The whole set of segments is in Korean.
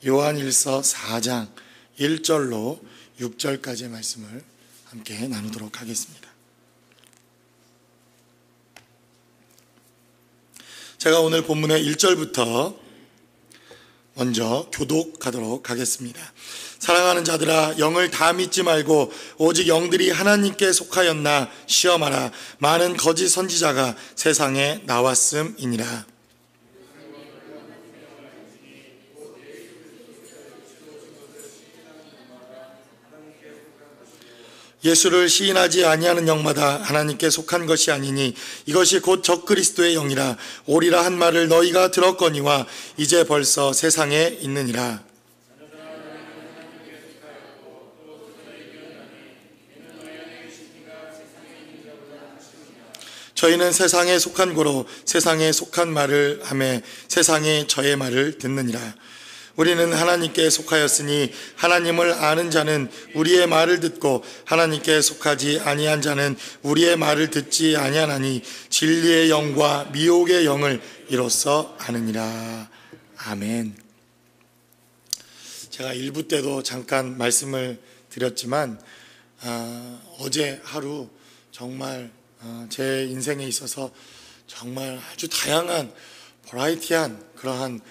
요한일서 4장 1절로 6절까지의 말씀을 함께 나누도록 하겠습니다. 제가 오늘 본문의 1절부터 먼저 교독하도록 하겠습니다. 사랑하는 자들아, 영을 다 믿지 말고 오직 영들이 하나님께 속하였나 시험하라. 많은 거짓 선지자가 세상에 나왔음이니라. 예수를 시인하지 아니하는 영마다 하나님께 속한 것이 아니니 이것이 곧 적그리스도의 영이라. 오리라 한 말을 너희가 들었거니와 이제 벌써 세상에 있느니라. 저희는 세상에 속한 고로 세상에 속한 말을 하매 세상에 저의 말을 듣느니라. 우리는 하나님께 속하였으니 하나님을 아는 자는 우리의 말을 듣고 하나님께 속하지 아니한 자는 우리의 말을 듣지 아니하나니 진리의 영과 미혹의 영을 이로써 아느니라. 아멘. 제가 1부 때도 잠깐 말씀을 드렸지만 어제 하루 정말 제 인생에 있어서 정말 아주 다양한 버라이티한 그러한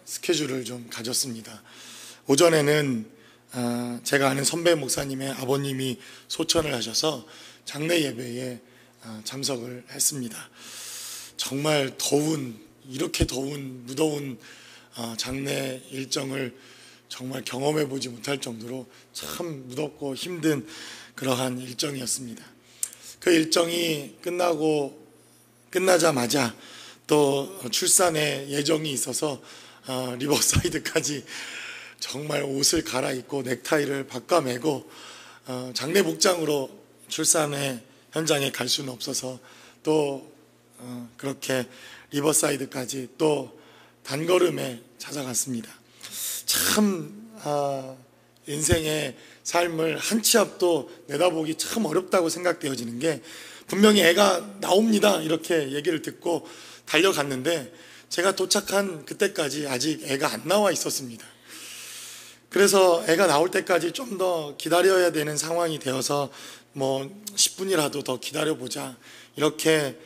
스케줄을 좀 가졌습니다. 오전에는 제가 아는 선배 목사님의 아버님이 소천을 하셔서 장례 예배에 참석을 했습니다. 정말 이렇게 더운 무더운 장례 일정을 정말 경험해 보지 못할 정도로 참 무덥고 힘든 그러한 일정이었습니다. 그 일정이 끝나자마자 또 출산의 예정이 있어서 리버사이드까지 정말 옷을 갈아입고 넥타이를 바꿔매고 장례 복장으로 출산의 현장에 갈 수는 없어서 또 그렇게 리버사이드까지 또 단걸음에 찾아갔습니다. 참 인생의 삶을 한 치 앞도 내다보기 참 어렵다고 생각되어지는 게, 분명히 애가 나옵니다 이렇게 얘기를 듣고 달려갔는데 제가 도착한 그때까지 아직 애가 안 나와 있었습니다. 그래서 애가 나올 때까지 좀 더 기다려야 되는 상황이 되어서 10분이라도 더 기다려보자 이렇게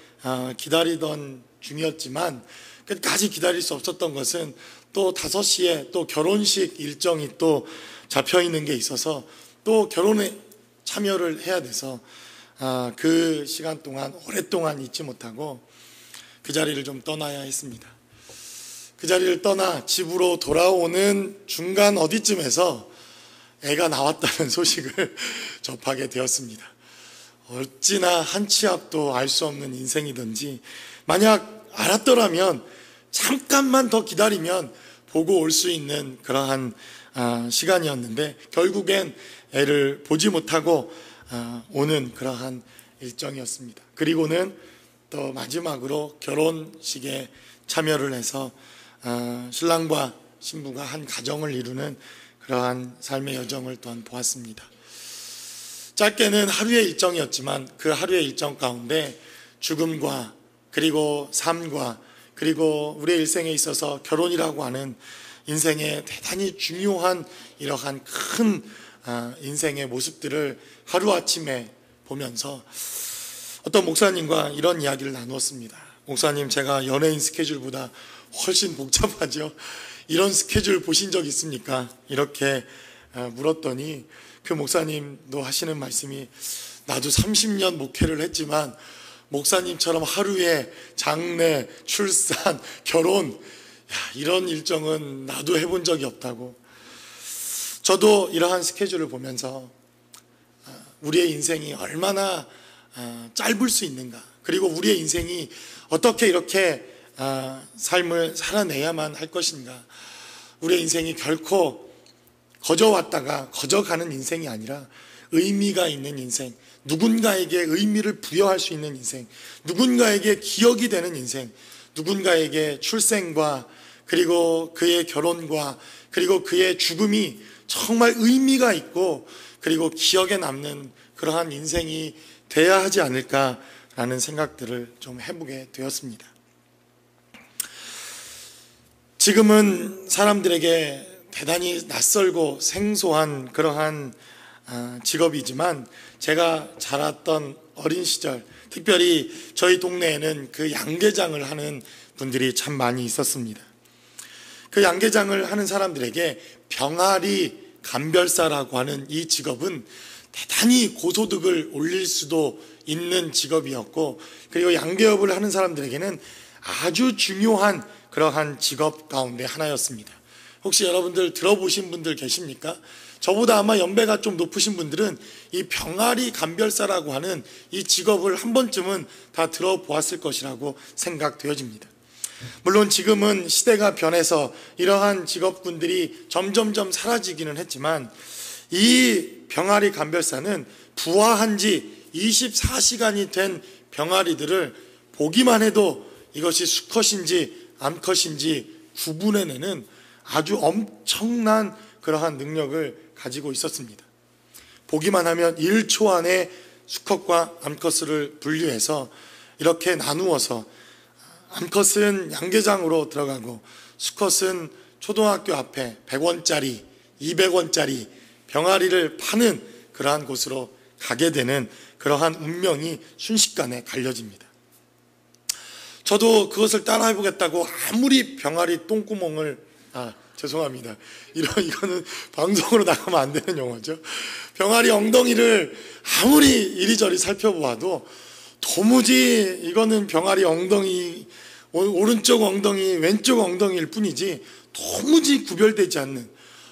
기다리던 중이었지만, 끝까지 기다릴 수 없었던 것은 또 5시에 또 결혼식 일정이 또 잡혀있는 게 있어서 또 결혼에 참여를 해야 돼서 그 시간 동안 오랫동안 있지 못하고 그 자리를 좀 떠나야 했습니다. 그 자리를 떠나 집으로 돌아오는 중간 어디쯤에서 애가 나왔다는 소식을 접하게 되었습니다. 어찌나 한 치 앞도 알 수 없는 인생이든지, 만약 알았더라면 잠깐만 더 기다리면 보고 올 수 있는 그러한 시간이었는데 결국엔 애를 보지 못하고 오는 그러한 일정이었습니다. 그리고는 또 마지막으로 결혼식에 참여를 해서 신랑과 신부가 한 가정을 이루는 그러한 삶의 여정을 또한 보았습니다. 짧게는 하루의 일정이었지만 그 하루의 일정 가운데 죽음과 그리고 삶과 그리고 우리의 일생에 있어서 결혼이라고 하는 인생의 대단히 중요한 이러한 큰 인생의 모습들을 하루아침에 보면서 어떤 목사님과 이런 이야기를 나누었습니다. 목사님, 제가 연예인 스케줄보다 훨씬 복잡하죠. 이런 스케줄 보신 적 있습니까? 이렇게 물었더니 그 목사님도 하시는 말씀이, 나도 30년 목회를 했지만 목사님처럼 하루에 장례, 출산, 결혼, 이런 일정은 나도 해본 적이 없다고. 저도 이러한 스케줄을 보면서 우리의 인생이 얼마나 짧을 수 있는가, 그리고 우리의 인생이 어떻게 이렇게 삶을 살아내야만 할 것인가. 우리의 인생이 결코 거저왔다가 거저가는 인생이 아니라 의미가 있는 인생, 누군가에게 의미를 부여할 수 있는 인생, 누군가에게 기억이 되는 인생, 누군가에게 출생과 그리고 그의 결혼과 그리고 그의 죽음이 정말 의미가 있고 그리고 기억에 남는 그러한 인생이 돼야 하지 않을까라는 생각들을 좀 해보게 되었습니다. 지금은 사람들에게 대단히 낯설고 생소한 그러한 직업이지만 제가 자랐던 어린 시절, 특별히 저희 동네에는 그 양계장을 하는 분들이 참 많이 있었습니다. 그 양계장을 하는 사람들에게 병아리 감별사라고 하는 이 직업은 대단히 고소득을 올릴 수도 있는 직업이었고, 그리고 양계업을 하는 사람들에게는 아주 중요한 그러한 직업 가운데 하나였습니다. 혹시 여러분들 들어보신 분들 계십니까? 저보다 아마 연배가 좀 높으신 분들은 이 병아리 감별사라고 하는 이 직업을 한 번쯤은 다 들어보았을 것이라고 생각되어집니다. 물론 지금은 시대가 변해서 이러한 직업군들이 점점점 사라지기는 했지만, 이 병아리 감별사는 부화한 지 24시간이 된 병아리들을 보기만 해도 이것이 수컷인지 암컷인지 구분해내는 아주 엄청난 그러한 능력을 가지고 있었습니다. 보기만 하면 1초 안에 수컷과 암컷을 분류해서 이렇게 나누어서 암컷은 양계장으로 들어가고 수컷은 초등학교 앞에 100원짜리, 200원짜리 병아리를 파는 그러한 곳으로 가게 되는 그러한 운명이 순식간에 갈려집니다. 저도 그것을 따라해보겠다고 아무리 병아리 똥구멍을 죄송합니다. 이거는 방송으로 나가면 안 되는 용어죠. 병아리 엉덩이를 아무리 이리저리 살펴보아도 도무지 이거는 병아리 엉덩이, 오른쪽 엉덩이, 왼쪽 엉덩이일 뿐이지 도무지 구별되지 않는,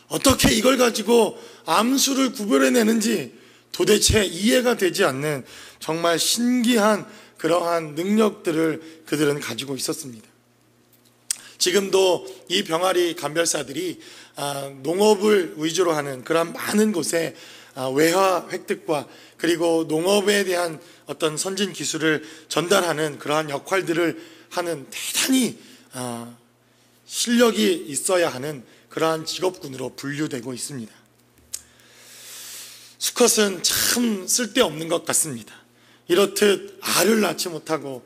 어떻게 이걸 가지고 암수를 구별해내는지 도대체 이해가 되지 않는 정말 신기한 그러한 능력들을 그들은 가지고 있었습니다. 지금도 이 병아리 감별사들이 농업을 위주로 하는 그런 많은 곳에 외화 획득과 그리고 농업에 대한 어떤 선진 기술을 전달하는 그러한 역할들을 하는 대단히 실력이 있어야 하는 그러한 직업군으로 분류되고 있습니다. 수컷은 참 쓸데없는 것 같습니다. 이렇듯 알을 낳지 못하고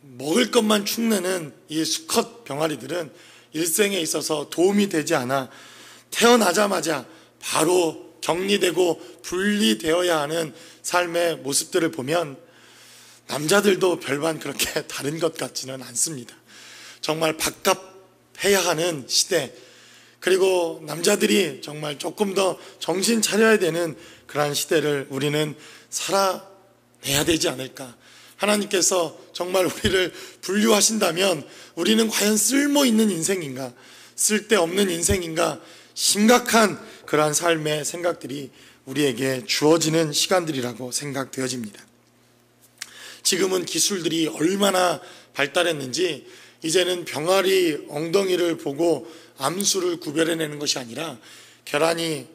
먹을 것만 축내는 이 수컷 병아리들은 일생에 있어서 도움이 되지 않아 태어나자마자 바로 격리되고 분리되어야 하는 삶의 모습들을 보면 남자들도 별반 그렇게 다른 것 같지는 않습니다. 정말 밥값해야 하는 시대, 그리고 남자들이 정말 조금 더 정신 차려야 되는 그러한 시대를 우리는 살아내야 되지 않을까. 하나님께서 정말 우리를 분류하신다면 우리는 과연 쓸모있는 인생인가, 쓸데없는 인생인가, 심각한 그러한 삶의 생각들이 우리에게 주어지는 시간들이라고 생각되어집니다. 지금은 기술들이 얼마나 발달했는지 이제는 병아리 엉덩이를 보고 암수를 구별해내는 것이 아니라 계란이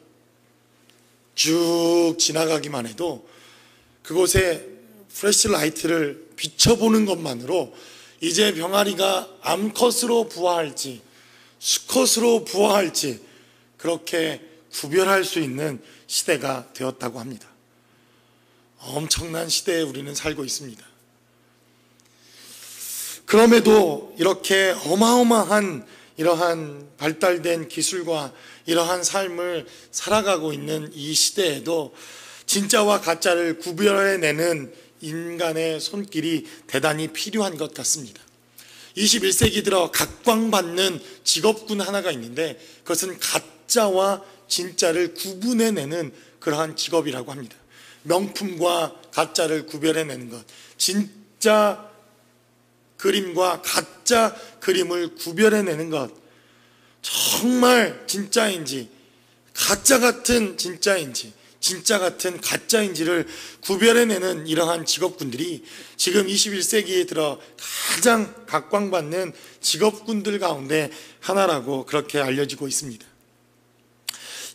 쭉 지나가기만 해도 그곳에 플래시라이트를 비춰보는 것만으로 이제 병아리가 암컷으로 부화할지 수컷으로 부화할지 그렇게 구별할 수 있는 시대가 되었다고 합니다. 엄청난 시대에 우리는 살고 있습니다. 그럼에도 이렇게 어마어마한 이러한 발달된 기술과 이러한 삶을 살아가고 있는 이 시대에도 진짜와 가짜를 구별해내는 인간의 손길이 대단히 필요한 것 같습니다. 21세기 들어 각광받는 직업군 하나가 있는데 그것은 가짜와 진짜를 구분해내는 그러한 직업이라고 합니다. 명품과 가짜를 구별해내는 것, 진짜 그림과 가짜 그림을 구별해내는 것, 정말 진짜인지 가짜 같은 진짜인지 진짜 같은 가짜인지를 구별해내는 이러한 직업군들이 지금 21세기에 들어 가장 각광받는 직업군들 가운데 하나라고 그렇게 알려지고 있습니다.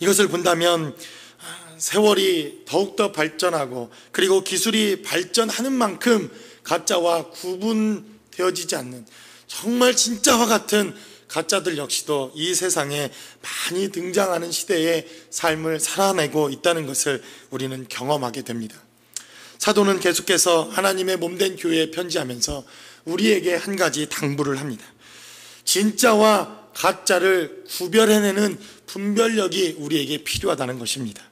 이것을 본다면 세월이 더욱더 발전하고 그리고 기술이 발전하는 만큼 가짜와 구분되어지지 않는 정말 진짜와 같은 가짜들 역시도 이 세상에 많이 등장하는 시대의 삶을 살아내고 있다는 것을 우리는 경험하게 됩니다. 사도는 계속해서 하나님의 몸된 교회에 편지하면서 우리에게 한 가지 당부를 합니다. 진짜와 가짜를 구별해내는 분별력이 우리에게 필요하다는 것입니다.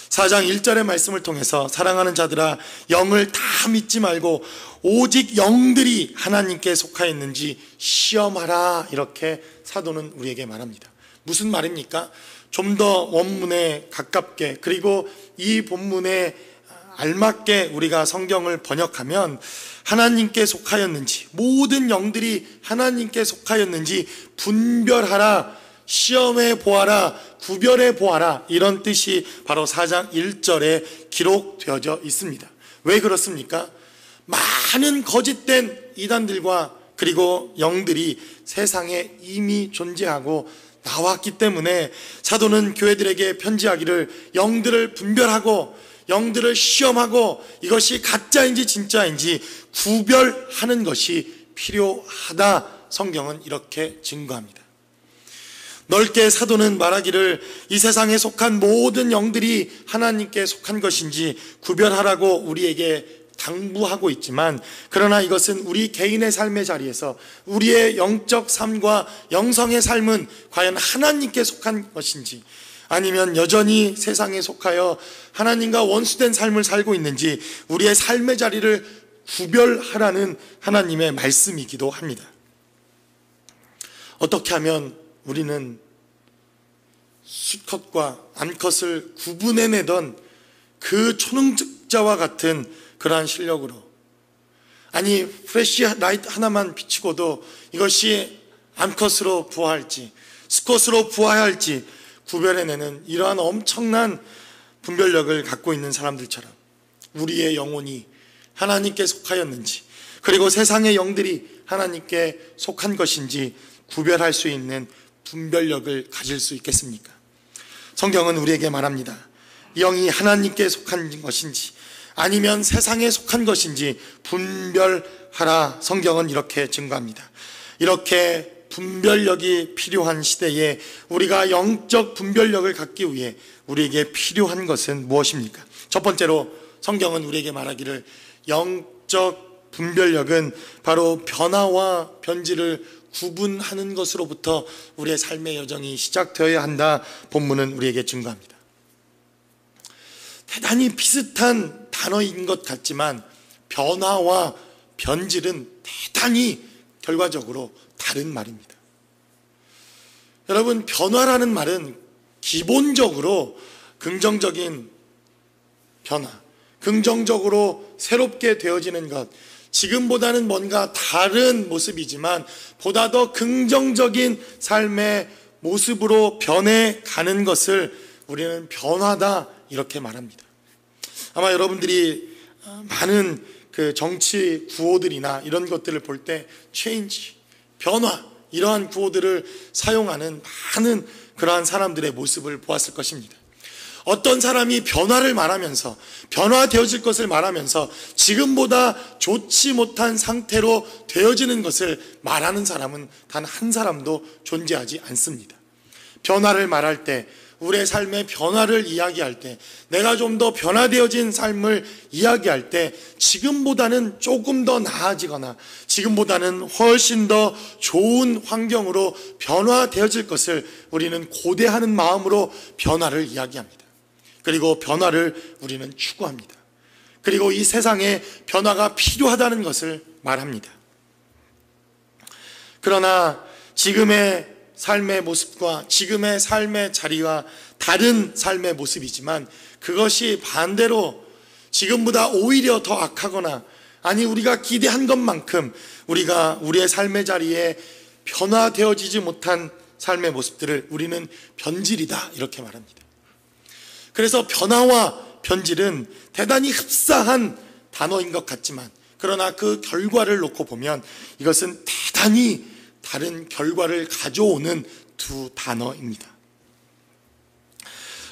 4장 1절의 말씀을 통해서 사랑하는 자들아 영을 다 믿지 말고 오직 영들이 하나님께 속하였는지 시험하라, 이렇게 사도는 우리에게 말합니다. 무슨 말입니까? 좀 더 원문에 가깝게, 그리고 이 본문에 알맞게 우리가 성경을 번역하면 하나님께 속하였는지, 모든 영들이 하나님께 속하였는지 분별하라, 시험해 보아라, 구별해 보아라, 이런 뜻이 바로 4장 1절에 기록되어져 있습니다. 왜 그렇습니까? 많은 거짓된 이단들과 그리고 영들이 세상에 이미 존재하고 나왔기 때문에 사도는 교회들에게 편지하기를 영들을 분별하고 영들을 시험하고 이것이 가짜인지 진짜인지 구별하는 것이 필요하다, 성경은 이렇게 증거합니다. 넓게 사도는 말하기를 이 세상에 속한 모든 영들이 하나님께 속한 것인지 구별하라고 우리에게 당부하고 있지만, 그러나 이것은 우리 개인의 삶의 자리에서 우리의 영적 삶과 영성의 삶은 과연 하나님께 속한 것인지, 아니면 여전히 세상에 속하여 하나님과 원수된 삶을 살고 있는지 우리의 삶의 자리를 구별하라는 하나님의 말씀이기도 합니다. 어떻게 하면 우리는 수컷과 암컷을 구분해내던 그 초능자와 같은 그러한 실력으로, 아니 프레시 라이트 하나만 비추고도 이것이 암컷으로 부화할지 수컷으로 부화할지 구별해내는 이러한 엄청난 분별력을 갖고 있는 사람들처럼 우리의 영혼이 하나님께 속하였는지, 그리고 세상의 영들이 하나님께 속한 것인지 구별할 수 있는 분별력을 가질 수 있겠습니까? 성경은 우리에게 말합니다. 영이 하나님께 속한 것인지 아니면 세상에 속한 것인지 분별하라, 성경은 이렇게 증거합니다. 이렇게 분별력이 필요한 시대에 우리가 영적 분별력을 갖기 위해 우리에게 필요한 것은 무엇입니까? 첫 번째로 성경은 우리에게 말하기를 영적 분별력은 바로 변화와 변질을 구분하는 것으로부터 우리의 삶의 여정이 시작되어야 한다, 본문은 우리에게 증거합니다. 대단히 비슷한 단어인 것 같지만 변화와 변질은 대단히 결과적으로 다른 말입니다. 여러분, 변화라는 말은 기본적으로 긍정적인 변화, 긍정적으로 새롭게 되어지는 것, 지금보다는 뭔가 다른 모습이지만 보다 더 긍정적인 삶의 모습으로 변해가는 것을 우리는 변화다, 이렇게 말합니다. 아마 여러분들이 많은 그 정치 구호들이나 이런 것들을 볼 때 change, 변화, 이러한 구호들을 사용하는 많은 그러한 사람들의 모습을 보았을 것입니다. 어떤 사람이 변화를 말하면서, 변화되어질 것을 말하면서 지금보다 좋지 못한 상태로 되어지는 것을 말하는 사람은 단 한 사람도 존재하지 않습니다. 변화를 말할 때, 우리의 삶의 변화를 이야기할 때, 내가 좀 더 변화되어진 삶을 이야기할 때 지금보다는 조금 더 나아지거나 지금보다는 훨씬 더 좋은 환경으로 변화되어질 것을 우리는 고대하는 마음으로 변화를 이야기합니다. 그리고 변화를 우리는 추구합니다. 그리고 이 세상에 변화가 필요하다는 것을 말합니다. 그러나 지금의 삶의 모습과 지금의 삶의 자리와 다른 삶의 모습이지만 그것이 반대로 지금보다 오히려 더 악하거나, 아니 우리가 기대한 것만큼 우리가 우리의 삶의 자리에 변화되어지지 못한 삶의 모습들을 우리는 변질이다, 이렇게 말합니다. 그래서 변화와 변질은 대단히 흡사한 단어인 것 같지만, 그러나 그 결과를 놓고 보면 이것은 대단히 다른 결과를 가져오는 두 단어입니다.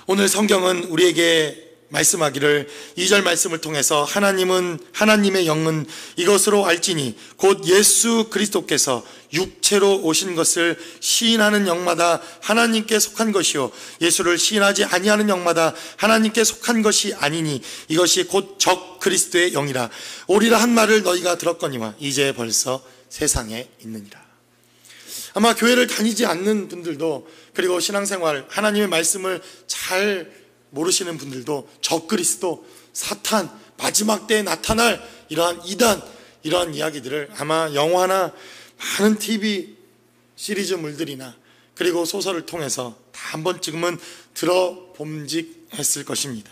오늘 성경은 우리에게 말씀하기를 2절 말씀을 통해서 하나님의 영은 이것으로 알지니 곧 예수 그리스도께서 육체로 오신 것을 시인하는 영마다 하나님께 속한 것이요 예수를 시인하지 아니하는 영마다 하나님께 속한 것이 아니니 이것이 곧 적 그리스도의 영이라 오리라 한 말을 너희가 들었거니와 이제 벌써 세상에 있느니라. 아마 교회를 다니지 않는 분들도, 그리고 신앙생활, 하나님의 말씀을 잘 모르시는 분들도 적그리스도, 사탄, 마지막 때에 나타날 이러한 이단, 이러한 이야기들을 아마 영화나 많은 TV 시리즈물들이나 그리고 소설을 통해서 다 한 번쯤은 들어봄직했을 것입니다.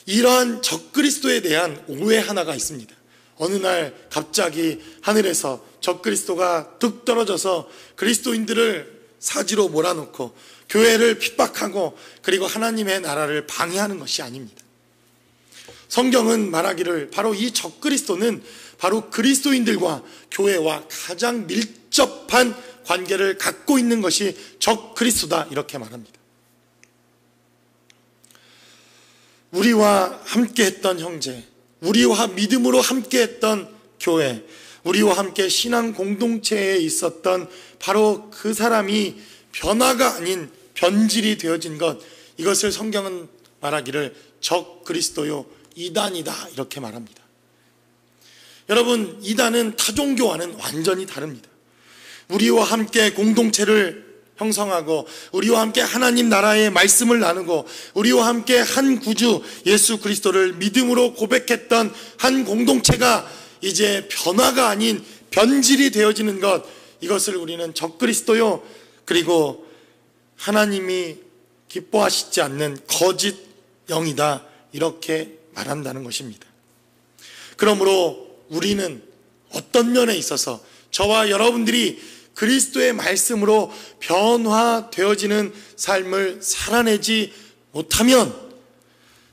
이러한 적그리스도에 대한 오해 하나가 있습니다. 어느 날 갑자기 하늘에서 적그리스도가 뚝 떨어져서 그리스도인들을 사지로 몰아놓고 교회를 핍박하고 그리고 하나님의 나라를 방해하는 것이 아닙니다. 성경은 말하기를 바로 이 적그리스도는 바로 그리스도인들과 교회와 가장 밀접한 관계를 갖고 있는 것이 적그리스도다, 이렇게 말합니다. 우리와 함께했던 형제, 우리와 믿음으로 함께했던 교회, 우리와 함께 신앙 공동체에 있었던 바로 그 사람이 변화가 아닌 변질이 되어진 것, 이것을 성경은 말하기를 적그리스도요 이단이다, 이렇게 말합니다. 여러분, 이단은 타종교와는 완전히 다릅니다. 우리와 함께 공동체를 형성하고 우리와 함께 하나님 나라의 말씀을 나누고 우리와 함께 한 구주 예수 그리스도를 믿음으로 고백했던 한 공동체가 이제 변화가 아닌 변질이 되어지는 것, 이것을 우리는 적그리스도요, 그리고 하나님이 기뻐하시지 않는 거짓 영이다, 이렇게 말한다는 것입니다. 그러므로 우리는 어떤 면에 있어서 저와 여러분들이 그리스도의 말씀으로 변화되어지는 삶을 살아내지 못하면,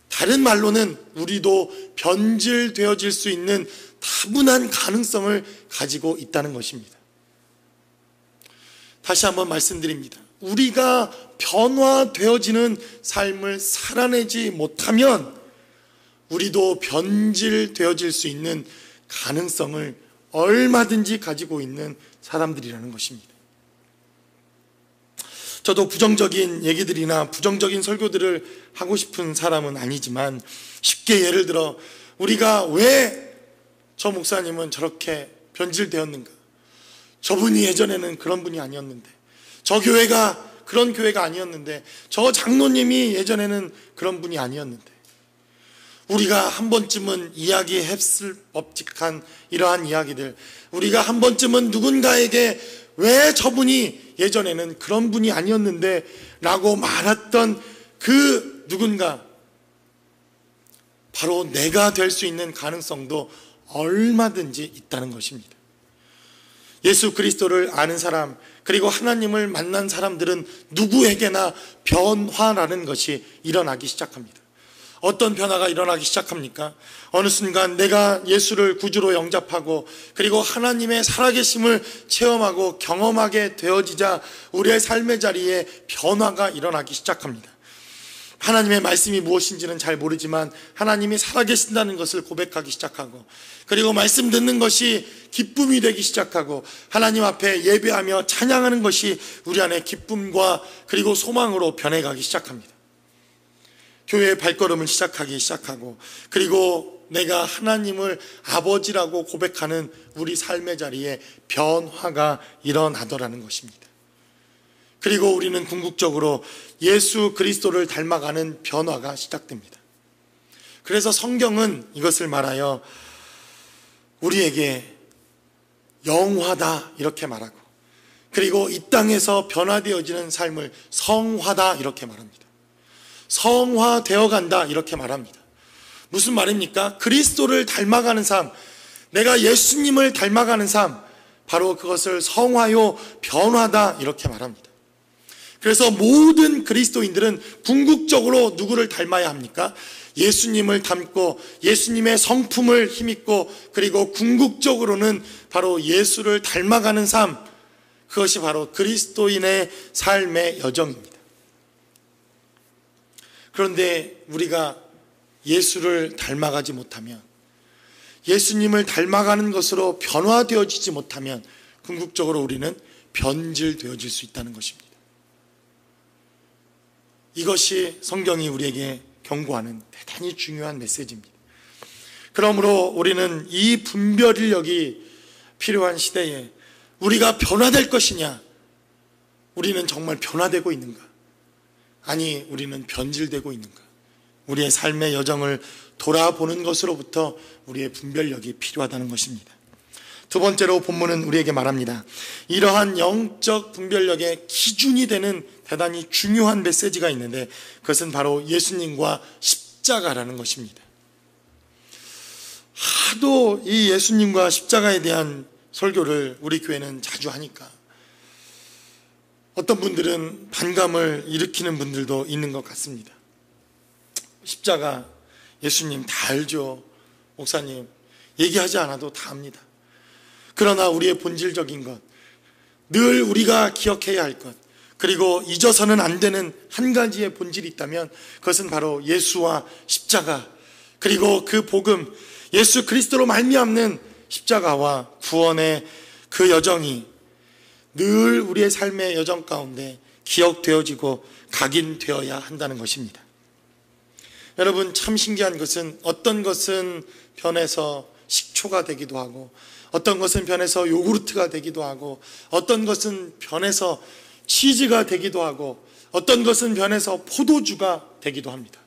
다른 말로는 우리도 변질되어질 수 있는 다분한 가능성을 가지고 있다는 것입니다. 다시 한번 말씀드립니다. 우리가 변화되어지는 삶을 살아내지 못하면 우리도 변질되어질 수 있는 가능성을 얼마든지 가지고 있는 사람들이라는 것입니다. 저도 부정적인 얘기들이나 부정적인 설교들을 하고 싶은 사람은 아니지만, 쉽게 예를 들어 우리가 왜 저 목사님은 저렇게 변질되었는가, 저분이 예전에는 그런 분이 아니었는데, 저 교회가 그런 교회가 아니었는데, 저 장로님이 예전에는 그런 분이 아니었는데, 우리가 한 번쯤은 이야기했을 법직한 이러한 이야기들, 우리가 한 번쯤은 누군가에게 왜 저분이 예전에는 그런 분이 아니었는데 라고 말했던 그 누군가, 바로 내가 될 수 있는 가능성도 얼마든지 있다는 것입니다. 예수 그리스도를 아는 사람, 그리고 하나님을 만난 사람들은 누구에게나 변화라는 것이 일어나기 시작합니다. 어떤 변화가 일어나기 시작합니까? 어느 순간 내가 예수를 구주로 영접하고 그리고 하나님의 살아계심을 체험하고 경험하게 되어지자 우리의 삶의 자리에 변화가 일어나기 시작합니다. 하나님의 말씀이 무엇인지는 잘 모르지만 하나님이 살아계신다는 것을 고백하기 시작하고, 그리고 말씀 듣는 것이 기쁨이 되기 시작하고, 하나님 앞에 예배하며 찬양하는 것이 우리 안에 기쁨과 그리고 소망으로 변해가기 시작합니다. 교회의 발걸음을 시작하기 시작하고, 그리고 내가 하나님을 아버지라고 고백하는 우리 삶의 자리에 변화가 일어나더라는 것입니다. 그리고 우리는 궁극적으로 예수 그리스도를 닮아가는 변화가 시작됩니다. 그래서 성경은 이것을 말하여 우리에게 영화다, 이렇게 말하고, 그리고 이 땅에서 변화되어지는 삶을 성화다, 이렇게 말합니다. 성화되어 간다, 이렇게 말합니다. 무슨 말입니까? 그리스도를 닮아가는 삶, 내가 예수님을 닮아가는 삶, 바로 그것을 성화요 변화다, 이렇게 말합니다. 그래서 모든 그리스도인들은 궁극적으로 누구를 닮아야 합니까? 예수님을 닮고 예수님의 성품을 힘입고, 그리고 궁극적으로는 바로 예수를 닮아가는 삶, 그것이 바로 그리스도인의 삶의 여정입니다. 그런데 우리가 예수를 닮아가지 못하면, 예수님을 닮아가는 것으로 변화되어지지 못하면 궁극적으로 우리는 변질되어질 수 있다는 것입니다. 이것이 성경이 우리에게 경고하는 대단히 중요한 메시지입니다. 그러므로 우리는 이 분별력이 필요한 시대에 우리가 변화될 것이냐? 우리는 정말 변화되고 있는가? 아니, 우리는 변질되고 있는가? 우리의 삶의 여정을 돌아보는 것으로부터 우리의 분별력이 필요하다는 것입니다. 두 번째로 본문은 우리에게 말합니다. 이러한 영적 분별력의 기준이 되는 대단히 중요한 메시지가 있는데, 그것은 바로 예수님과 십자가라는 것입니다. 하도 이 예수님과 십자가에 대한 설교를 우리 교회는 자주 하니까 어떤 분들은 반감을 일으키는 분들도 있는 것 같습니다. 십자가, 예수님 다 알죠. 목사님, 얘기하지 않아도 다 압니다. 그러나 우리의 본질적인 것, 늘 우리가 기억해야 할 것, 그리고 잊어서는 안 되는 한 가지의 본질이 있다면 그것은 바로 예수와 십자가, 그리고 그 복음, 예수 그리스도로 말미암는 십자가와 구원의 그 여정이 늘 우리의 삶의 여정 가운데 기억되어지고 각인되어야 한다는 것입니다. 여러분, 참 신기한 것은 어떤 것은 변해서 식초가 되기도 하고, 어떤 것은 변해서 요구르트가 되기도 하고, 어떤 것은 변해서 치즈가 되기도 하고, 어떤 것은 변해서 포도주가 되기도 합니다.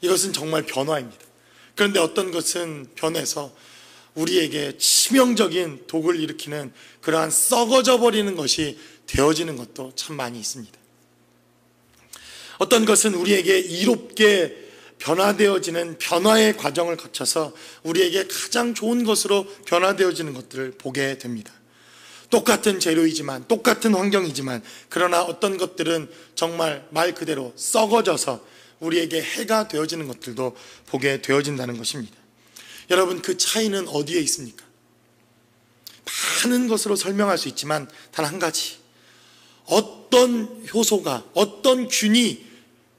이것은 정말 변화입니다. 그런데 어떤 것은 변해서 우리에게 치명적인 독을 일으키는 그러한 썩어져 버리는 것이 되어지는 것도 참 많이 있습니다. 어떤 것은 우리에게 이롭게 변화되어지는 변화의 과정을 거쳐서 우리에게 가장 좋은 것으로 변화되어지는 것들을 보게 됩니다. 똑같은 재료이지만, 똑같은 환경이지만, 그러나 어떤 것들은 정말 말 그대로 썩어져서 우리에게 해가 되어지는 것들도 보게 되어진다는 것입니다. 여러분, 그 차이는 어디에 있습니까? 많은 것으로 설명할 수 있지만 단 한 가지, 어떤 효소가, 어떤 균이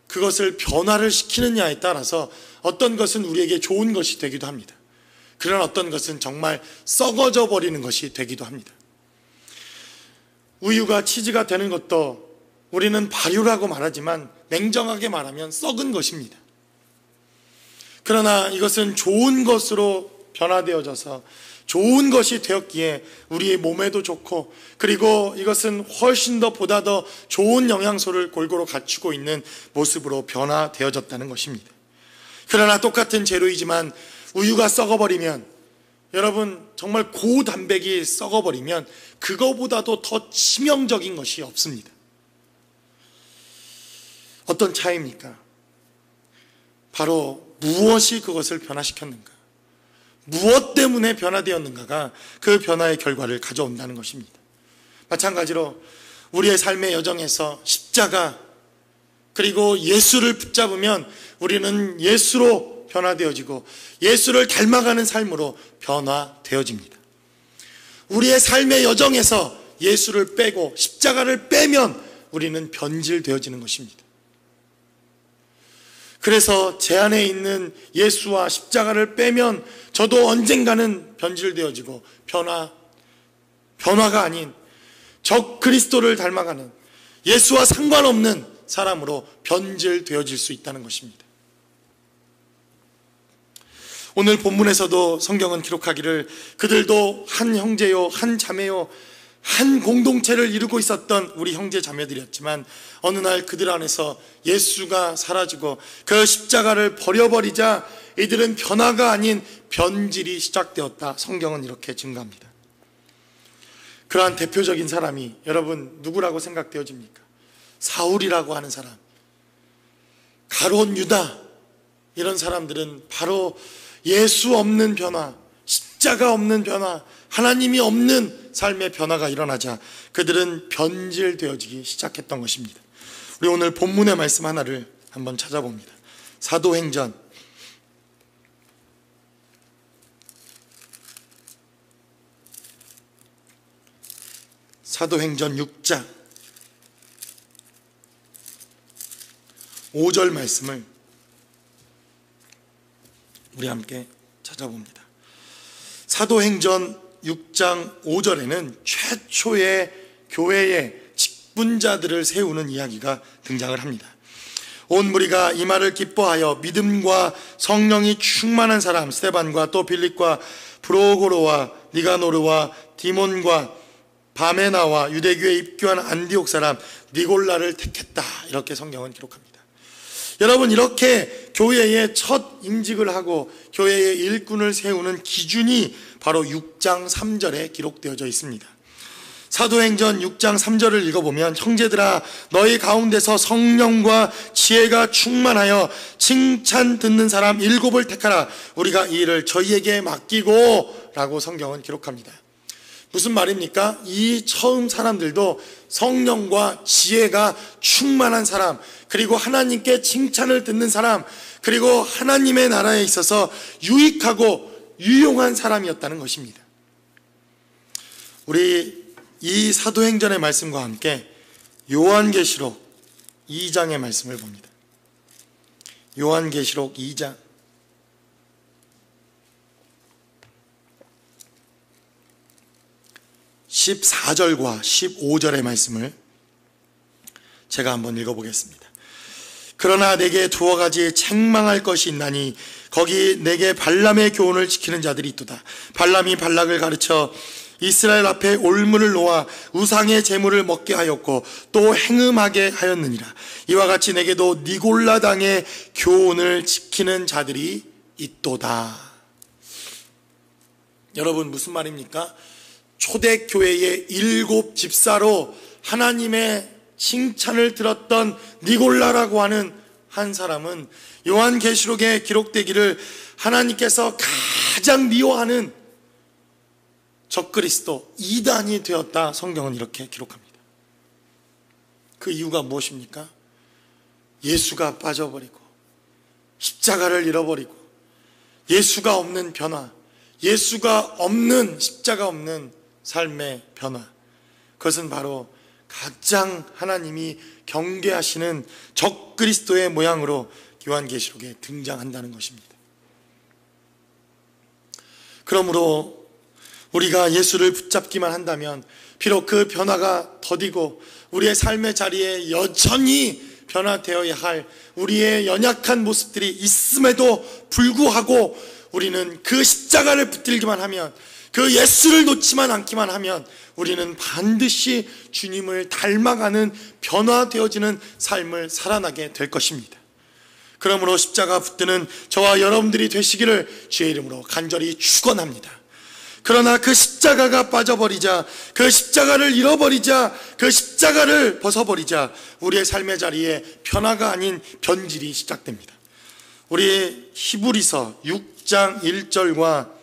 그것을 변화를 시키느냐에 따라서 어떤 것은 우리에게 좋은 것이 되기도 합니다. 그러나 어떤 것은 정말 썩어져 버리는 것이 되기도 합니다. 우유가 치즈가 되는 것도 우리는 발효라고 말하지만 냉정하게 말하면 썩은 것입니다. 그러나 이것은 좋은 것으로 변화되어져서 좋은 것이 되었기에 우리의 몸에도 좋고, 그리고 이것은 훨씬 더 보다 더 좋은 영양소를 골고루 갖추고 있는 모습으로 변화되어졌다는 것입니다. 그러나 똑같은 재료이지만 우유가 썩어버리면, 여러분, 정말 고단백이 썩어버리면 그거보다도 더 치명적인 것이 없습니다. 어떤 차이입니까? 바로 무엇이 그것을 변화시켰는가, 무엇 때문에 변화되었는가가 그 변화의 결과를 가져온다는 것입니다. 마찬가지로 우리의 삶의 여정에서 십자가, 그리고 예수를 붙잡으면 우리는 예수로 변화되어지고 예수를 닮아가는 삶으로 변화되어집니다. 우리의 삶의 여정에서 예수를 빼고 십자가를 빼면 우리는 변질되어지는 것입니다. 그래서 제 안에 있는 예수와 십자가를 빼면 저도 언젠가는 변질되어지고 변화가 아닌 적 그리스도를 닮아가는 예수와 상관없는 사람으로 변질되어질 수 있다는 것입니다. 오늘 본문에서도 성경은 기록하기를 그들도 한 형제요, 한 자매요, 한 공동체를 이루고 있었던 우리 형제 자매들이었지만 어느 날 그들 안에서 예수가 사라지고 그 십자가를 버려버리자 이들은 변화가 아닌 변질이 시작되었다. 성경은 이렇게 증가합니다. 그러한 대표적인 사람이 여러분 누구라고 생각되어집니까? 사울이라고 하는 사람, 가룟 유다, 이런 사람들은 바로 예수 없는 변화, 십자가 없는 변화, 하나님이 없는 삶의 변화가 일어나자 그들은 변질되어지기 시작했던 것입니다. 우리 오늘 본문의 말씀 하나를 한번 찾아봅니다. 사도행전 6장 5절 말씀을 우리 함께 찾아봅니다. 사도행전 6장 5절에는 최초의 교회의 직분자들을 세우는 이야기가 등장을 합니다. 온 무리가 이 말을 기뻐하여 믿음과 성령이 충만한 사람 스데반과 또 빌립과 브로고로와 니가노르와 디몬과 바메나와 유대교에 입교한 안디옥 사람 니골라를 택했다. 이렇게 성경은 기록합니다. 여러분, 이렇게 교회의 첫 임직을 하고 교회의 일꾼을 세우는 기준이 바로 6장 3절에 기록되어져 있습니다. 사도행전 6장 3절을 읽어보면, 형제들아 너희 가운데서 성령과 지혜가 충만하여 칭찬 듣는 사람 7을 택하라. 우리가 이 일을 저희에게 맡기고 라고 성경은 기록합니다. 무슨 말입니까? 이 처음 사람들도 성령과 지혜가 충만한 사람, 그리고 하나님께 칭찬을 듣는 사람, 그리고 하나님의 나라에 있어서 유익하고 유용한 사람이었다는 것입니다. 우리 이 사도행전의 말씀과 함께 요한계시록 2장의 말씀을 봅니다. 요한계시록 2장 14절과 15절의 말씀을 제가 한번 읽어보겠습니다. 그러나 내게 두어 가지 책망할 것이 있나니 거기 내게 발람의 교훈을 지키는 자들이 있도다. 발람이 발락을 가르쳐 이스라엘 앞에 올무를 놓아 우상의 제물을 먹게 하였고 또 행음하게 하였느니라. 이와 같이 내게도 니골라당의 교훈을 지키는 자들이 있도다. 여러분, 무슨 말입니까? 초대교회의 7 집사로 하나님의 칭찬을 들었던 니골라라고 하는 한 사람은 요한계시록에 기록되기를 하나님께서 가장 미워하는 적그리스도 이단이 되었다. 성경은 이렇게 기록합니다. 그 이유가 무엇입니까? 예수가 빠져버리고 십자가를 잃어버리고 예수가 없는 변화, 예수가 없는, 십자가 없는 삶의 변화, 그것은 바로 가장 하나님이 경계하시는 적그리스도의 모양으로 요한계시록에 등장한다는 것입니다. 그러므로 우리가 예수를 붙잡기만 한다면 비록 그 변화가 더디고 우리의 삶의 자리에 여전히 변화되어야 할 우리의 연약한 모습들이 있음에도 불구하고 우리는 그 십자가를 붙들기만 하면, 그 예수를 놓지만 않기만 하면 우리는 반드시 주님을 닮아가는 변화되어지는 삶을 살아나게 될 것입니다. 그러므로 십자가 붙드는 저와 여러분들이 되시기를 주의 이름으로 간절히 축원합니다. 그러나 그 십자가가 빠져버리자, 그 십자가를 잃어버리자, 그 십자가를 벗어버리자 우리의 삶의 자리에 변화가 아닌 변질이 시작됩니다. 우리 히브리서 6장 1절과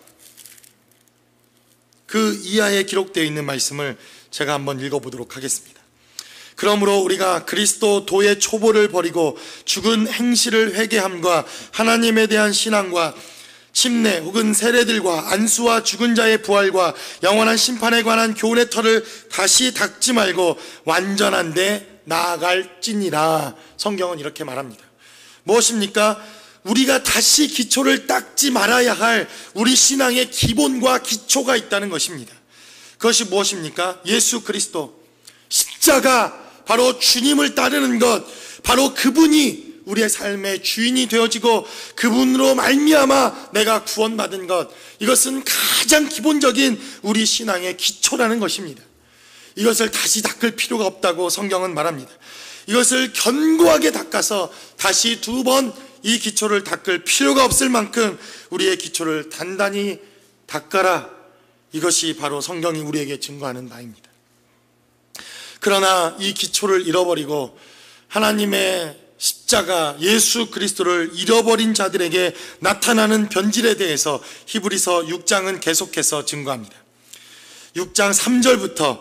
그 이하에 기록되어 있는 말씀을 제가 한번 읽어보도록 하겠습니다. 그러므로 우리가 그리스도 도의 초보를 버리고 죽은 행실을 회개함과 하나님에 대한 신앙과 침례 혹은 세례들과 안수와 죽은 자의 부활과 영원한 심판에 관한 교훈의 털을 다시 닦지 말고 완전한 데 나아갈지니라. 성경은 이렇게 말합니다. 무엇입니까? 우리가 다시 기초를 닦지 말아야 할 우리 신앙의 기본과 기초가 있다는 것입니다. 그것이 무엇입니까? 예수 그리스도, 십자가, 바로 주님을 따르는 것, 바로 그분이 우리의 삶의 주인이 되어지고 그분으로 말미암아 내가 구원받은 것, 이것은 가장 기본적인 우리 신앙의 기초라는 것입니다. 이것을 다시 닦을 필요가 없다고 성경은 말합니다. 이것을 견고하게 닦아서 다시 2번 이 기초를 닦을 필요가 없을 만큼 우리의 기초를 단단히 닦아라. 이것이 바로 성경이 우리에게 증거하는 바입니다. 그러나 이 기초를 잃어버리고 하나님의 십자가 예수 그리스도를 잃어버린 자들에게 나타나는 변질에 대해서 히브리서 6장은 계속해서 증거합니다. 6장 3절부터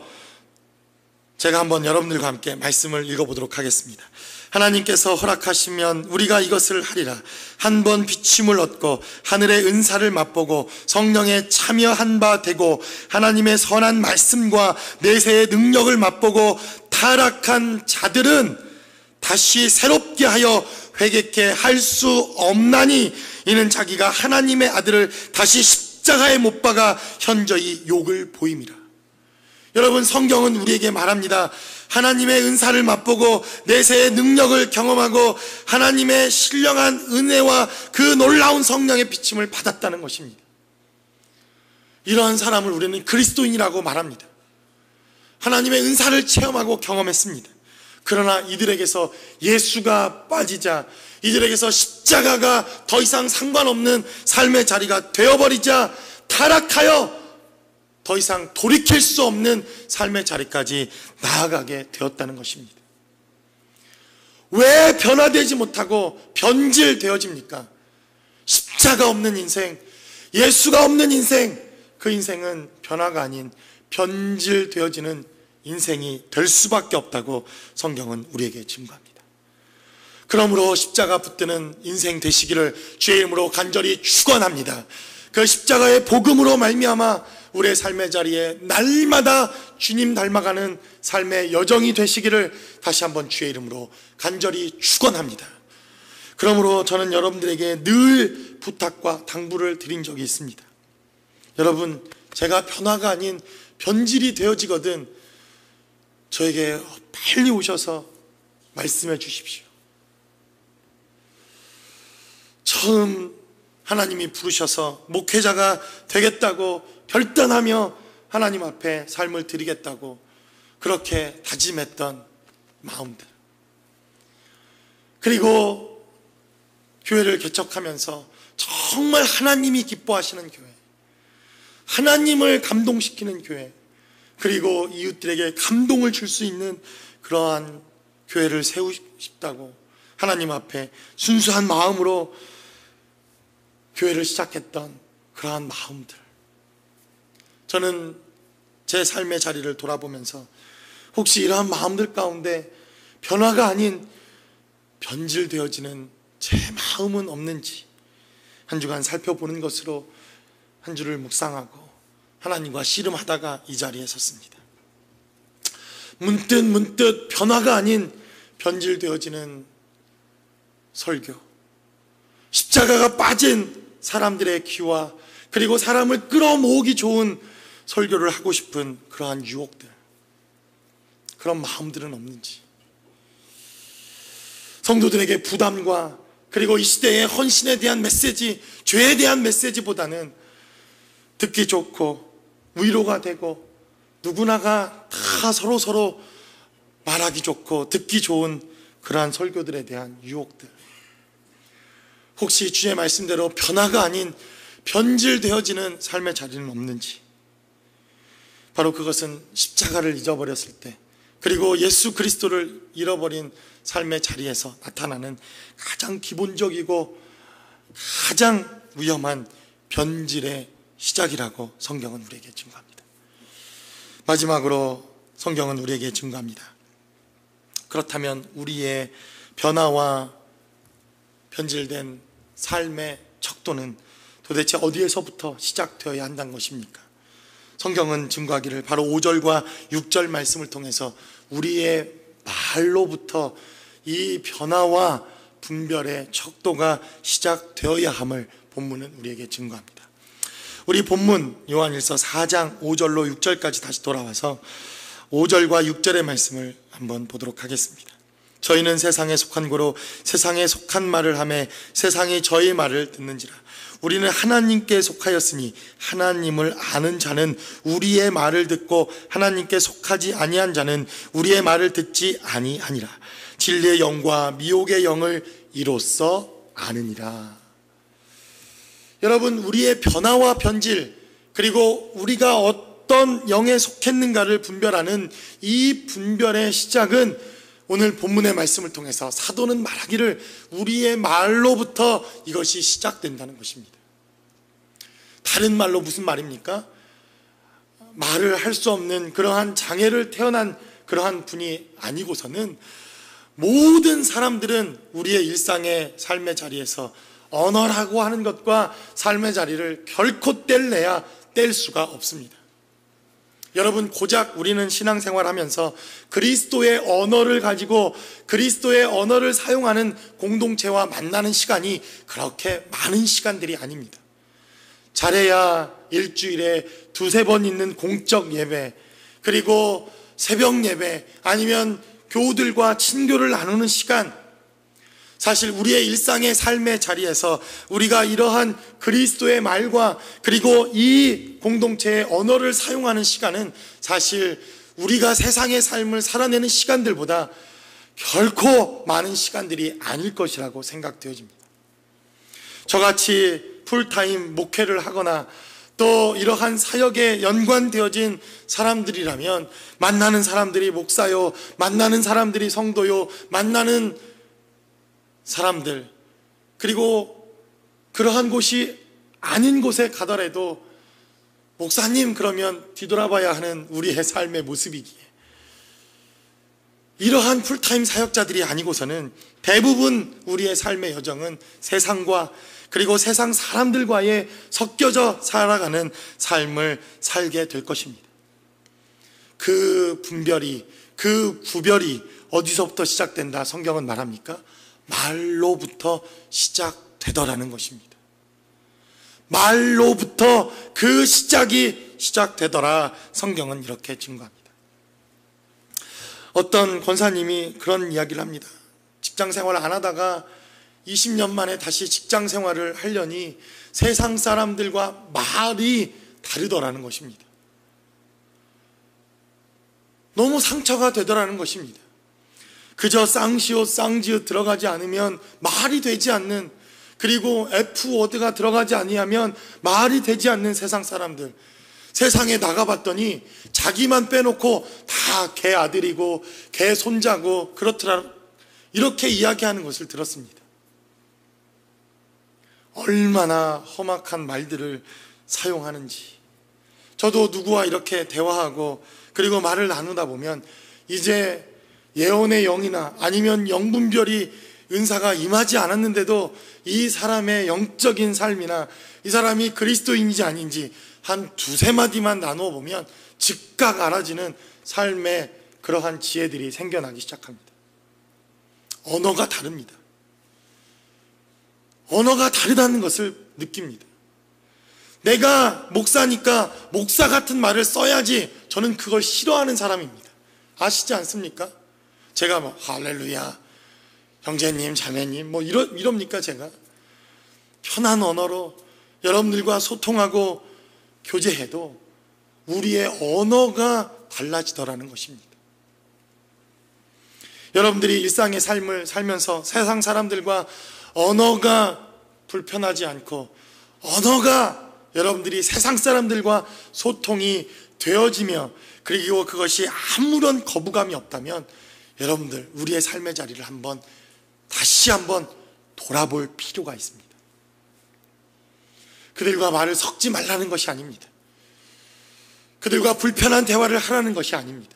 제가 한번 여러분들과 함께 말씀을 읽어보도록 하겠습니다. 하나님께서 허락하시면 우리가 이것을 하리라. 한 번 비침을 얻고 하늘의 은사를 맛보고 성령에 참여한 바 되고 하나님의 선한 말씀과 내세의 능력을 맛보고 타락한 자들은 다시 새롭게 하여 회개케 할 수 없나니 이는 자기가 하나님의 아들을 다시 십자가에 못 박아 현저히 욕을 보임이라. 여러분, 성경은 우리에게 말합니다. 하나님의 은사를 맛보고 내세의 능력을 경험하고 하나님의 신령한 은혜와 그 놀라운 성령의 비침을 받았다는 것입니다. 이러한 사람을 우리는 그리스도인이라고 말합니다. 하나님의 은사를 체험하고 경험했습니다. 그러나 이들에게서 예수가 빠지자, 이들에게서 십자가가 더 이상 상관없는 삶의 자리가 되어버리자 타락하여 더 이상 돌이킬 수 없는 삶의 자리까지 나아가게 되었다는 것입니다. 왜 변화되지 못하고 변질되어집니까? 십자가 없는 인생, 예수가 없는 인생, 그 인생은 변화가 아닌 변질되어지는 인생이 될 수밖에 없다고 성경은 우리에게 증거합니다. 그러므로 십자가 붙드는 인생 되시기를 주의 이름으로 간절히 축원합니다. 그 십자가의 복음으로 말미암아 우리의 삶의 자리에 날마다 주님 닮아가는 삶의 여정이 되시기를 다시 한번 주의 이름으로 간절히 축원합니다. 그러므로 저는 여러분들에게 늘 부탁과 당부를 드린 적이 있습니다. 여러분, 제가 변화가 아닌 변질이 되어지거든 저에게 빨리 오셔서 말씀해 주십시오. 처음 하나님이 부르셔서 목회자가 되겠다고 결단하며 하나님 앞에 삶을 드리겠다고 그렇게 다짐했던 마음들, 그리고 교회를 개척하면서 정말 하나님이 기뻐하시는 교회, 하나님을 감동시키는 교회, 그리고 이웃들에게 감동을 줄 수 있는 그러한 교회를 세우고 싶다고 하나님 앞에 순수한 마음으로 교회를 시작했던 그러한 마음들, 저는 제 삶의 자리를 돌아보면서 혹시 이러한 마음들 가운데 변화가 아닌 변질되어지는 제 마음은 없는지 한 주간 살펴보는 것으로 한 주를 묵상하고 하나님과 씨름하다가 이 자리에 섰습니다. 문득 변화가 아닌 변질되어지는 설교, 십자가가 빠진 사람들의 귀와 그리고 사람을 끌어모으기 좋은 설교를 하고 싶은 그러한 유혹들, 그런 마음들은 없는지, 성도들에게 부담과 그리고 이 시대의 헌신에 대한 메시지, 죄에 대한 메시지보다는 듣기 좋고 위로가 되고 누구나가 다 서로 말하기 좋고 듣기 좋은 그러한 설교들에 대한 유혹들, 혹시 주의 말씀대로 변화가 아닌 변질되어지는 삶의 자리는 없는지, 바로 그것은 십자가를 잊어버렸을 때 그리고 예수 그리스도를 잃어버린 삶의 자리에서 나타나는 가장 기본적이고 가장 위험한 변질의 시작이라고 성경은 우리에게 증거합니다. 마지막으로 성경은 우리에게 증거합니다. 그렇다면 우리의 변화와 변질된 삶의 척도는 도대체 어디에서부터 시작되어야 한다는 것입니까? 성경은 증거하기를 바로 5절과 6절 말씀을 통해서 우리의 말로부터 이 변화와 분별의 척도가 시작되어야 함을 본문은 우리에게 증거합니다. 우리 본문 요한일서 4장 5절로 6절까지 다시 돌아와서 5절과 6절의 말씀을 한번 보도록 하겠습니다. 저희는 세상에 속한 고로 세상에 속한 말을 하매 세상이 저희 말을 듣는지라. 우리는 하나님께 속하였으니 하나님을 아는 자는 우리의 말을 듣고 하나님께 속하지 아니한 자는 우리의 말을 듣지 아니하니라. 진리의 영과 미혹의 영을 이로써 아느니라. 여러분, 우리의 변화와 변질, 그리고 우리가 어떤 영에 속했는가를 분별하는 이 분별의 시작은 오늘 본문의 말씀을 통해서 사도는 말하기를 우리의 말로부터 이것이 시작된다는 것입니다. 다른 말로 무슨 말입니까? 말을 할 수 없는 그러한 장애를 태어난 그러한 분이 아니고서는 모든 사람들은 우리의 일상의 삶의 자리에서 언어라고 하는 것과 삶의 자리를 결코 뗄래야 뗄 수가 없습니다. 여러분, 고작 우리는 신앙생활하면서 그리스도의 언어를 가지고 그리스도의 언어를 사용하는 공동체와 만나는 시간이 그렇게 많은 시간들이 아닙니다. 잘해야 일주일에 2-3번 있는 공적 예배, 그리고 새벽 예배, 아니면 교우들과 친교를 나누는 시간, 사실 우리의 일상의 삶의 자리에서 우리가 이러한 그리스도의 말과 그리고 이 공동체의 언어를 사용하는 시간은 사실 우리가 세상의 삶을 살아내는 시간들보다 결코 많은 시간들이 아닐 것이라고 생각되어집니다. 저같이 풀타임 목회를 하거나 또 이러한 사역에 연관되어진 사람들이라면 만나는 사람들이 목사요, 만나는 사람들이 성도요, 만나는 사람들, 그리고 그러한 곳이 아닌 곳에 가더라도 목사님 그러면 뒤돌아봐야 하는 우리의 삶의 모습이기에, 이러한 풀타임 사역자들이 아니고서는 대부분 우리의 삶의 여정은 세상과 그리고 세상 사람들과의 섞여져 살아가는 삶을 살게 될 것입니다. 그 분별이, 그 구별이 어디서부터 시작된다 성경은 말합니까? 말로부터 시작되더라는 것입니다. 말로부터 그 시작이 시작되더라 성경은 이렇게 증거합니다. 어떤 권사님이 그런 이야기를 합니다. 직장 생활을 안 하다가 20년 만에 다시 직장 생활을 하려니 세상 사람들과 말이 다르더라는 것입니다. 너무 상처가 되더라는 것입니다. 그저 쌍시옷 쌍지읒 들어가지 않으면 말이 되지 않는, 그리고 F워드가 들어가지 아니하면 말이 되지 않는 세상 사람들, 세상에 나가봤더니 자기만 빼놓고 다 걔 아들이고 걔 손자고 그렇더라, 이렇게 이야기하는 것을 들었습니다. 얼마나 험악한 말들을 사용하는지. 저도 누구와 이렇게 대화하고 그리고 말을 나누다 보면 이제 예언의 영이나 아니면 영분별이 은사가 임하지 않았는데도 이 사람의 영적인 삶이나 이 사람이 그리스도인인지 아닌지 한 두세 마디만 나누어 보면 즉각 알아지는 삶의 그러한 지혜들이 생겨나기 시작합니다. 언어가 다릅니다. 언어가 다르다는 것을 느낍니다. 내가 목사니까 목사 같은 말을 써야지, 저는 그걸 싫어하는 사람입니다. 아시지 않습니까? 제가 뭐 할렐루야, 형제님, 자매님 뭐 이럽니까? 제가 편한 언어로 여러분들과 소통하고 교제해도 우리의 언어가 달라지더라는 것입니다. 여러분들이 일상의 삶을 살면서 세상 사람들과 언어가 불편하지 않고 언어가 여러분들이 세상 사람들과 소통이 되어지며 그리고 그것이 아무런 거부감이 없다면 여러분들 우리의 삶의 자리를 다시 한번 돌아볼 필요가 있습니다. 그들과 말을 섞지 말라는 것이 아닙니다. 그들과 불편한 대화를 하라는 것이 아닙니다.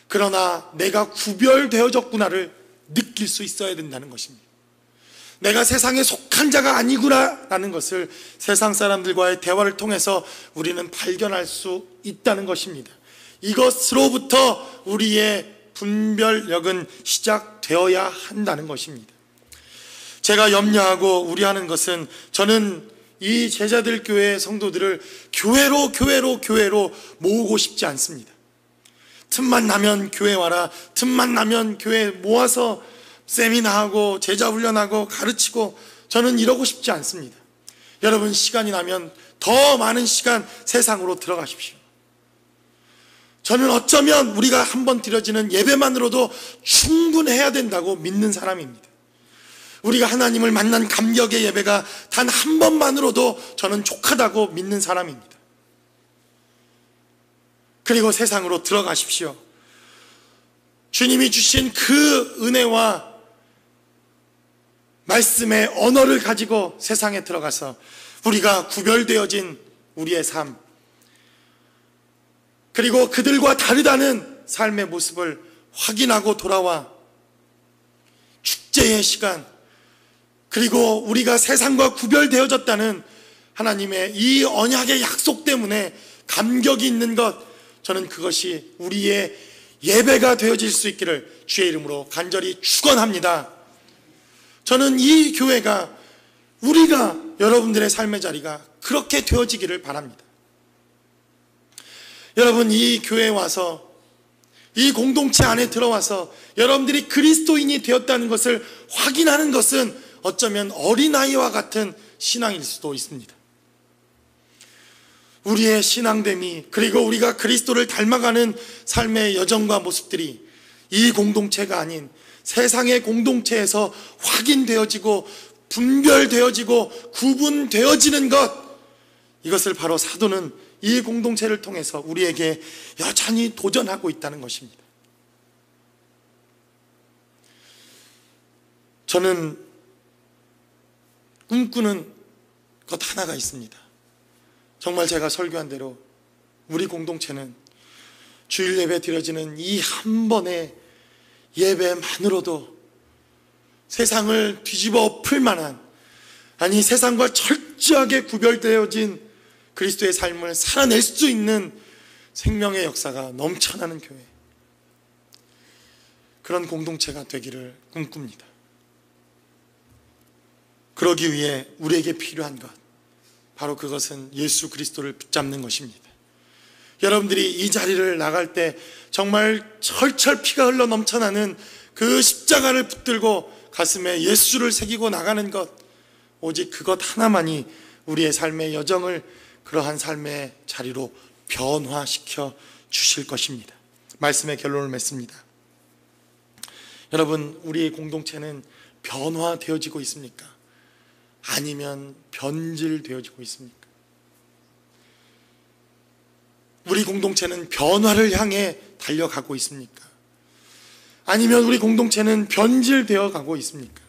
그러나 내가 구별되어졌구나를 느낄 수 있어야 된다는 것입니다. 내가 세상에 속한 자가 아니구나라는 것을 세상 사람들과의 대화를 통해서 우리는 발견할 수 있다는 것입니다. 이것으로부터 우리의 분별력은 시작되어야 한다는 것입니다. 제가 염려하고 우려하는 것은, 저는 이 제자들 교회 성도들을 교회로 모으고 싶지 않습니다. 틈만 나면 교회 와라, 틈만 나면 교회 모아서 세미나하고 제자 훈련하고 가르치고, 저는 이러고 싶지 않습니다. 여러분 시간이 나면 더 많은 시간 세상으로 들어가십시오. 저는 어쩌면 우리가 한번 드려지는 예배만으로도 충분해야 된다고 믿는 사람입니다. 우리가 하나님을 만난 감격의 예배가 단 한 번만으로도 저는 족하다고 믿는 사람입니다. 그리고 세상으로 들어가십시오. 주님이 주신 그 은혜와 말씀의 언어를 가지고 세상에 들어가서 우리가 구별되어진 우리의 삶, 그리고 그들과 다르다는 삶의 모습을 확인하고 돌아와 축제의 시간, 그리고 우리가 세상과 구별되어졌다는 하나님의 이 언약의 약속 때문에 감격이 있는 것, 저는 그것이 우리의 예배가 되어질 수 있기를 주의 이름으로 간절히 축원합니다. 저는 이 교회가, 우리가, 여러분들의 삶의 자리가 그렇게 되어지기를 바랍니다. 여러분, 이 교회에 와서, 이 공동체 안에 들어와서 여러분들이 그리스도인이 되었다는 것을 확인하는 것은 어쩌면 어린아이와 같은 신앙일 수도 있습니다. 우리의 신앙됨이, 그리고 우리가 그리스도를 닮아가는 삶의 여정과 모습들이 이 공동체가 아닌 세상의 공동체에서 확인되어지고 분별되어지고 구분되어지는 것, 이것을 바로 사도는 이 공동체를 통해서 우리에게 여전히 도전하고 있다는 것입니다. 저는 꿈꾸는 것 하나가 있습니다. 정말 제가 설교한 대로 우리 공동체는 주일 예배 드려지는 이 한 번의 예배만으로도 세상을 뒤집어 엎을 만한, 아니 세상과 철저하게 구별되어진 그리스도의 삶을 살아낼 수 있는 생명의 역사가 넘쳐나는 교회, 그런 공동체가 되기를 꿈꿉니다. 그러기 위해 우리에게 필요한 것, 바로 그것은 예수 그리스도를 붙잡는 것입니다. 여러분들이 이 자리를 나갈 때 정말 철철 피가 흘러 넘쳐나는 그 십자가를 붙들고 가슴에 예수를 새기고 나가는 것, 오직 그것 하나만이 우리의 삶의 여정을 그러한 삶의 자리로 변화시켜 주실 것입니다. 말씀의 결론을 맺습니다. 여러분, 우리의 공동체는 변화되어지고 있습니까? 아니면 변질되어지고 있습니까? 우리 공동체는 변화를 향해 달려가고 있습니까? 아니면 우리 공동체는 변질되어 가고 있습니까?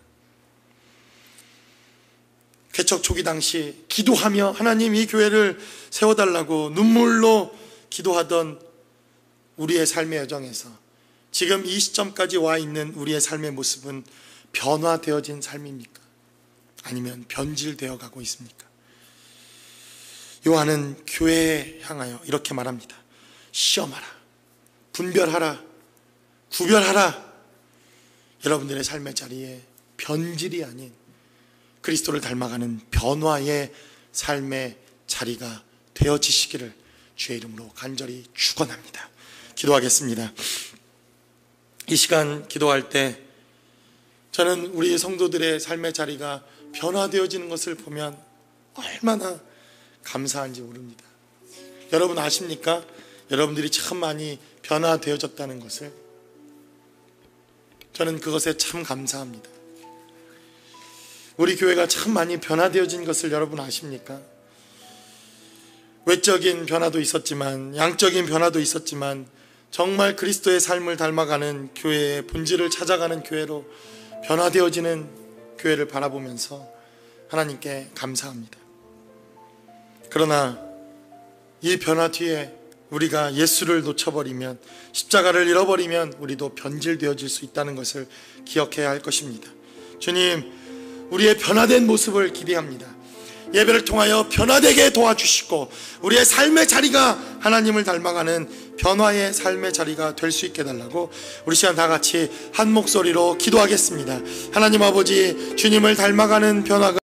개척 초기 당시 기도하며 하나님 이 교회를 세워달라고 눈물로 기도하던 우리의 삶의 여정에서 지금 이 시점까지 와 있는 우리의 삶의 모습은 변화되어진 삶입니까? 아니면 변질되어 가고 있습니까? 요한은 교회에 향하여 이렇게 말합니다. 시험하라, 분별하라, 구별하라. 여러분들의 삶의 자리에 변질이 아닌 그리스도를 닮아가는 변화의 삶의 자리가 되어지시기를 주의 이름으로 간절히 축원합니다. 기도하겠습니다. 이 시간 기도할 때 저는 우리 성도들의 삶의 자리가 변화되어지는 것을 보면 얼마나 감사한지 모릅니다. 여러분 아십니까? 여러분들이 참 많이 변화되어졌다는 것을. 저는 그것에 참 감사합니다. 우리 교회가 참 많이 변화되어진 것을 여러분 아십니까? 외적인 변화도 있었지만, 양적인 변화도 있었지만, 정말 그리스도의 삶을 닮아가는 교회의 본질을 찾아가는 교회로 변화되어지는 교회를 바라보면서 하나님께 감사합니다. 그러나 이 변화 뒤에 우리가 예수를 놓쳐버리면, 십자가를 잃어버리면 우리도 변질되어질 수 있다는 것을 기억해야 할 것입니다. 주님, 우리의 변화된 모습을 기대합니다. 예배를 통하여 변화되게 도와주시고 우리의 삶의 자리가 하나님을 닮아가는 변화의 삶의 자리가 될 수 있게 해달라고 우리 시간 다 같이 한 목소리로 기도하겠습니다. 하나님 아버지, 주님을 닮아가는 변화가